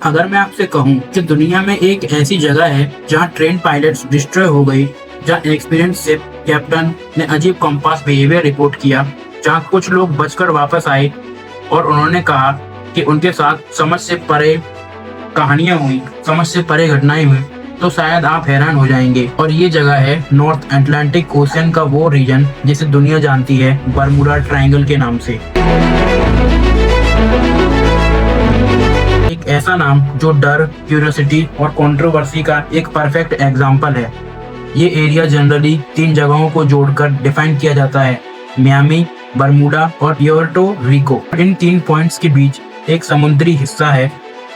अगर मैं आपसे कहूं कि दुनिया में एक ऐसी जगह है जहां ट्रेन पायलट्स डिस्ट्रॉय हो गई, जहां एक्सपीरियंस शिप कैप्टन ने अजीब कंपास बिहेवियर रिपोर्ट किया, जहां कुछ लोग बचकर वापस आए और उन्होंने कहा कि उनके साथ समझ से परे कहानियां हुई, समझ से परे घटनाएं हुई, तो शायद आप हैरान हो जाएंगे। और ये जगह है नॉर्थ अटलांटिक ओशियन का वो रीजन जिसे दुनिया जानती है बरमूडा ट्रायंगल के नाम से। एक ऐसा नाम जो डर, क्यूरियोसिटी और कंट्रोवर्सी का एक परफेक्ट एग्जाम्पल है। ये एरिया जनरली 3 जगहों को जोड़कर डिफाइन किया जाता है, मियामी, बरमूडा और प्यूर्टो रिको। इन 3 पॉइंट्स के बीच एक समुद्री हिस्सा है।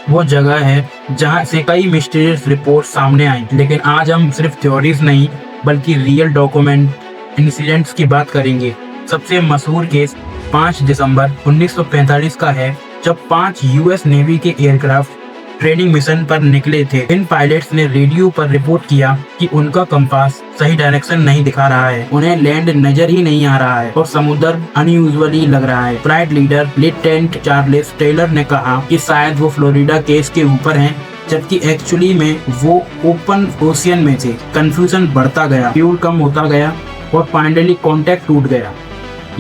वो जगह है जहां से कई मिस्टीरियस रिपोर्ट सामने आई। लेकिन आज हम सिर्फ थ्योरीज नहीं बल्कि रियल डॉक्यूमेंट इंसिडेंट्स की बात करेंगे। सबसे मशहूर केस 5 दिसंबर 1945 का है, जब 5 यूएस नेवी के एयरक्राफ्ट ट्रेनिंग मिशन पर निकले थे। इन पायलट्स ने रेडियो पर रिपोर्ट किया कि उनका कंपास सही डायरेक्शन नहीं दिखा रहा है, उन्हें लैंड नजर ही नहीं आ रहा है और समुद्र अनयूजुअली लग रहा है। Flight leader lieutenant Charles Taylor ने कहा कि शायद वो फ्लोरिडा केस के ऊपर हैं, जबकि एक्चुअली में वो ओपन ओशियन में थे। कंफ्यूजन बढ़ता गया, फ्यूल कम होता गया और फाइनली कॉन्टैक्ट टूट गया।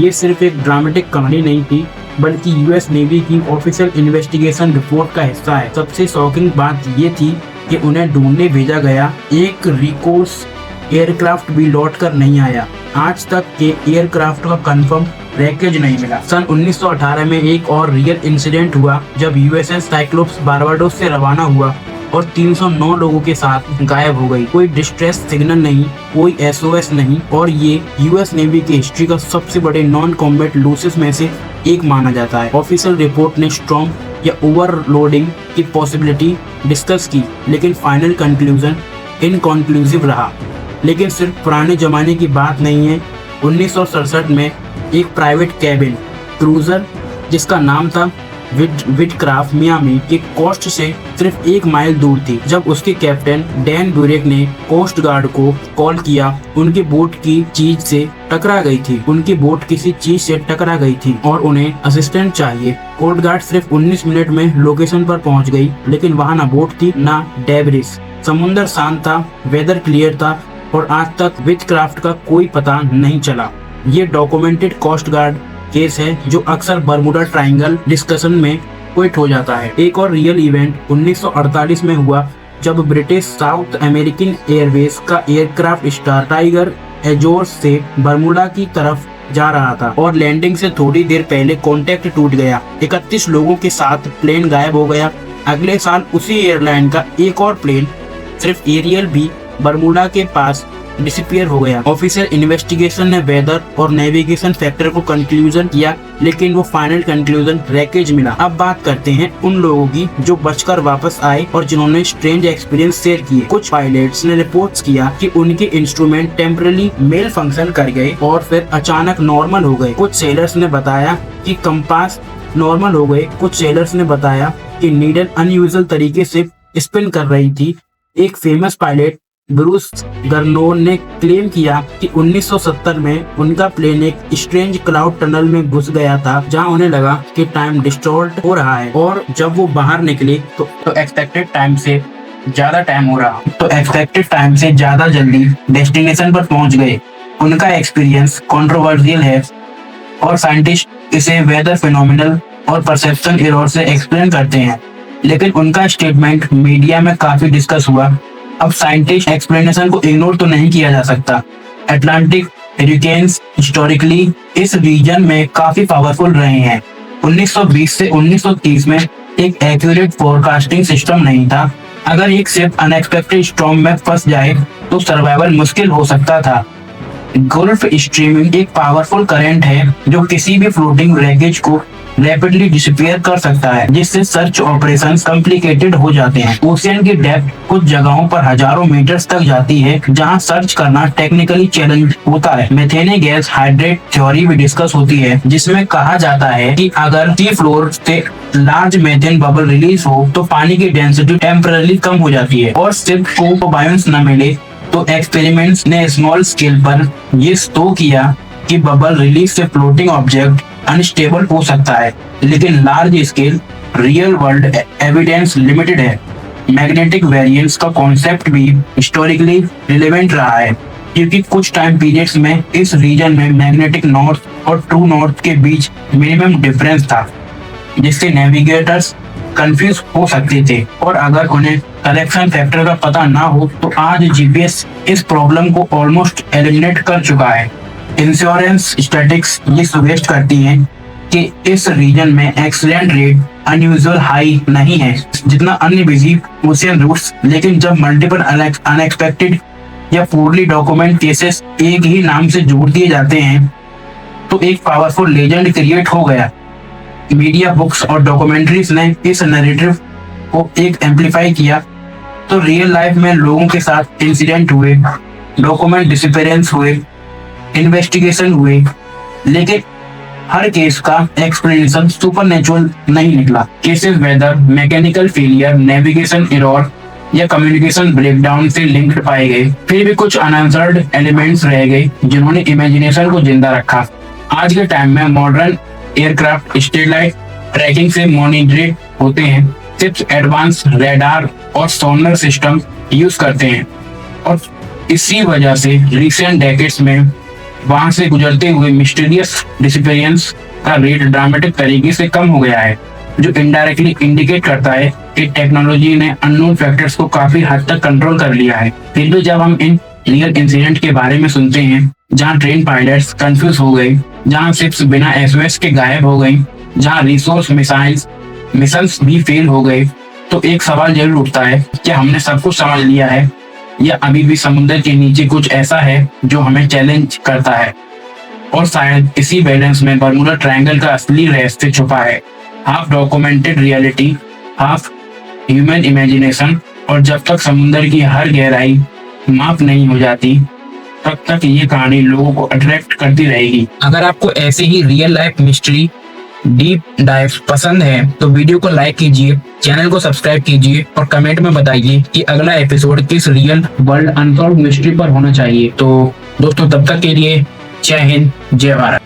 ये सिर्फ एक ड्रामेटिक कहानी नहीं थी, बल्कि यूएस नेवी की ऑफिशियल इन्वेस्टिगेशन रिपोर्ट का हिस्सा है। सबसे शॉकिंग बात ये थी कि उन्हें ढूंढने भेजा गया एक रिकोर्स एयरक्राफ्ट भी लौट कर नहीं आया। आज तक के एयरक्राफ्ट का कंफर्म रैकेज नहीं मिला। सन 1918 में एक और रियल इंसिडेंट हुआ, जब यूएसएस साइक्लोप्स बारबाडोस से रवाना हुआ और 309 लोगों के साथ गायब हो गई। कोई डिस्ट्रेस सिग्नल नहीं, कोई एसओएस नहीं, और ये यूएस नेवी की हिस्ट्री का सबसे बड़े नॉन कॉम्बैट लॉसेस में से एक माना जाता है। ऑफिशियल रिपोर्ट ने स्ट्रॉम या ओवरलोडिंग की पॉसिबिलिटी डिस्कस की, लेकिन फाइनल कंक्लूजन इनकंक्लूसिव रहा। लेकिन सिर्फ पुराने जमाने की बात नहीं है। 1967 में एक प्राइवेट कैबिन क्रूजर जिसका नाम था विटक्राफ्ट मियामी की कोस्ट से सिर्फ 1 माइल दूर थी, जब उसके कैप्टन डैन ब्यूरेक ने कोस्ट गार्ड को कॉल किया। उनकी बोट की चीज से टकरा गई थी, उनकी बोट किसी चीज से टकरा गई थी और उन्हें असिस्टेंट चाहिए। कोस्ट गार्ड सिर्फ 19 मिनट में लोकेशन पर पहुंच गई, लेकिन वहां ना बोट थी ना डेब्रिस। समुद्र शांत था, वेदर क्लियर था और आज तक विटक्राफ्ट का कोई पता नहीं चला। ये डॉक्यूमेंटेड कोस्ट गार्ड केस है जो अक्सर बरमूडा ट्रायंगल डिस्कशन में क्विट हो जाता है। एक और रियल इवेंट 1948 में हुआ, जब ब्रिटिश साउथ अमेरिकन एयरवेज का एयरक्राफ्ट स्टार टाइगर एजोर्स से बरमूडा की तरफ जा रहा था और लैंडिंग से थोड़ी देर पहले कॉन्टैक्ट टूट गया। 31 लोगों के साथ प्लेन गायब हो गया। अगले साल उसी एयरलाइन का एक और प्लेन, सिर्फ एरियल भी, बरमूडा के पास डिसअपीयर हो गया। ऑफिशियल इन्वेस्टिगेशन ने वेदर और नेविगेशन फैक्टर को कंक्लूजन किया, लेकिन वो फाइनल कंक्लूजन रैकेज मिला। अब बात करते हैं उन लोगों की जो बचकर वापस आए और जिन्होंने स्ट्रेंज एक्सपीरियंस शेयर किए। कुछ पायलट्स ने रिपोर्ट्स किया कि उनके इंस्ट्रूमेंट टेम्पररी मेल फंक्शन कर गए और फिर अचानक नॉर्मल हो गए। कुछ सेलर्स ने बताया कि कंपास नॉर्मल हो गए। कुछ सेलर्स ने बताया कि नीडल अनयूजुअल तरीके से स्पिन कर रही थी। एक फेमस पायलट ब्रूस गर्नोन ने क्लेम किया कि 1970 में उनका प्लेन एक स्ट्रेंज क्लाउड टनल में घुस गया था, जहां उन्हें लगा कि टाइम डिस्टॉर्ट हो रहा है, और जब वो बाहर निकले तो एक्सपेक्टेड टाइम से ज्यादा टाइम हो रहा, तो एक्सपेक्टेड टाइम से ज्यादा जल्दी डेस्टिनेशन पर पहुंच गए। उनका एक्सपीरियंस कंट्रोवर्शियल है और साइंटिस्ट इसे वेदर फिनोमिनल और परसेप्शन एरर से एक्सप्लेन करते हैं, लेकिन उनका स्टेटमेंट मीडिया में काफी डिस्कस हुआ। अब साइंटिस्ट एक्सप्लेनेशन को इग्नोर तो नहीं किया जा सकता। अटलांटिक हरिकेन्स हिस्टोरिकली इस रीजन में काफी पावरफुल रहे हैं। 1920 से 1930 में एक एक्यूरेट फोरकास्टिंग सिस्टम नहीं था। अगर एक शिप अनएक्सपेक्टेड स्टॉर्म में फंस जाए तो सर्वाइवल मुश्किल हो सकता था। गल्फ स्ट्रीम एक पावरफुल करंट है जो किसी भी फ्लोटिंग रैकेज को रैपिडली डिसअपीयर कर सकता है, जिससे सर्च ऑपरेशंस कॉम्प्लिकेटेड हो जाते हैं। ओशियन की डेप्थ कुछ जगहों पर हजारों मीटर्स तक जाती है, जहां सर्च करना टेक्निकली चैलेंज होता है। मेथेन गैस हाइड्रेट थ्योरी भी डिस्कस होती है, जिसमें कहा जाता है कि अगर सी फ्लोर से लार्ज मेथेन बबल रिलीज हो तो पानी की डेंसिटी टेम्पररी कम हो जाती है और शिप को बायोन्स न मिले। तो एक्सपेरिमेंट्स ने स्मॉल स्केल पर ये शो किया कि बबल रिलीज से फ्लोटिंग ऑब्जेक्ट अनस्टेबल हो सकता है, लेकिन large scale real world evidence limited है। मैग्नेटिक वेरिएंस का कॉन्सेप्ट भी हिस्टोरिकली रिलेवेंट रहा है, क्योंकि कुछ टाइम पीरियड्स में इस रीजन में मैग्नेटिक नॉर्थ और ट्रू नॉर्थ के बीच मिनिमम डिफरेंस था, जिससे नेविगेटर्स कंफ्यूज हो सकते थे, और अगर उन्हें करेक्शन फैक्टर का पता ना हो तो आज जीपीएस इस प्रॉब्लम को ऑलमोस्ट एलिमिनेट कर चुका है। इंश्योरेंस स्टैटिक्स ये सुजेस्ट करती हैं कि इस रीजन में एक्सीडेंट रेट अनयूजुअल हाई नहीं है जितना अन्य बिजी ओशियन रूट्स, लेकिन जब मल्टीपल अनएक्सपेक्टेड या पूर्ली डॉक्यूमेंट केसेस एक ही नाम से जोड़ दिए जाते हैं तो एक पावरफुल लेजेंड क्रिएट हो गया। मीडिया, बुक्स और डॉक्यूमेंट्रीज ने इस नैरेटिव को एक एम्पलीफाई किया, तो रियल लाइफ में लोगों के साथ इंसिडेंट हुए, डॉक्यूमेंट डिसअपीयरेंस हुए, इन्वेस्टिगेशन हुए, लेकिन हर केस का एक्सप्लेनेशन सुपरनेचुरल नहीं निकला। Cases whether mechanical failure, navigation error या कम्युनिकेशन ब्रेकडाउन से लिंक्ड पाए गए, फिर भी कुछ अनआंसर्ड एलिमेंट्स रह गए जिन्होंने इमेजिनेशन को जिंदा रखा। आज के टाइम में मॉडर्न एयरक्राफ्ट स्टेलाइट ट्रैकिंग से मॉनिटर्ड होते हैं, शिप्स एडवांस रेडार और सोनर सिस्टम यूज करते हैं, और इसी वजह से रिसेंट डेकेड्स में वहां से गुजरते हुए मिस्टीरियस डिसअपीयरेंस का रेट ड्रामेटिक तरीके से कम हो गया है, जो इनडायरेक्टली इंडिकेट करता है कि टेक्नोलॉजी ने अननोन फैक्टर्स को काफी हद तक कंट्रोल कर लिया है। फिर भी जब हम इन रियल इंसिडेंट के बारे में सुनते हैं जहां ट्रेन पायलट्स कंफ्यूज हो गए, जहां शिप्स बिना एसओएस के गायब हो गई, जहां रिसोर्स मिशंस भी फेल हो गए, तो एक सवाल जरूर उठता है, क्या हमने सब कुछ समझ लिया है या अभी भी समुद्र के नीचे कुछ ऐसा है जो हमें चैलेंज करता है? और शायद इसी बैलेंस में बर्मुडा ट्रायंगल का असली रहस्य छुपा है, half documented reality, half human imagination. और जब तक समुद्र की हर गहराई माफ नहीं हो जाती, तब तक ये कहानी लोगों को अट्रैक्ट करती रहेगी। अगर आपको ऐसे ही real life mystery deep dive पसंद है तो वीडियो को लाइक कीजिए, चैनल को सब्सक्राइब कीजिए और कमेंट में बताइए कि अगला एपिसोड किस रियल वर्ल्ड अनसॉल्व्ड मिस्ट्री पर होना चाहिए। तो दोस्तों, तब तक के लिए जय हिंद, जय भारत।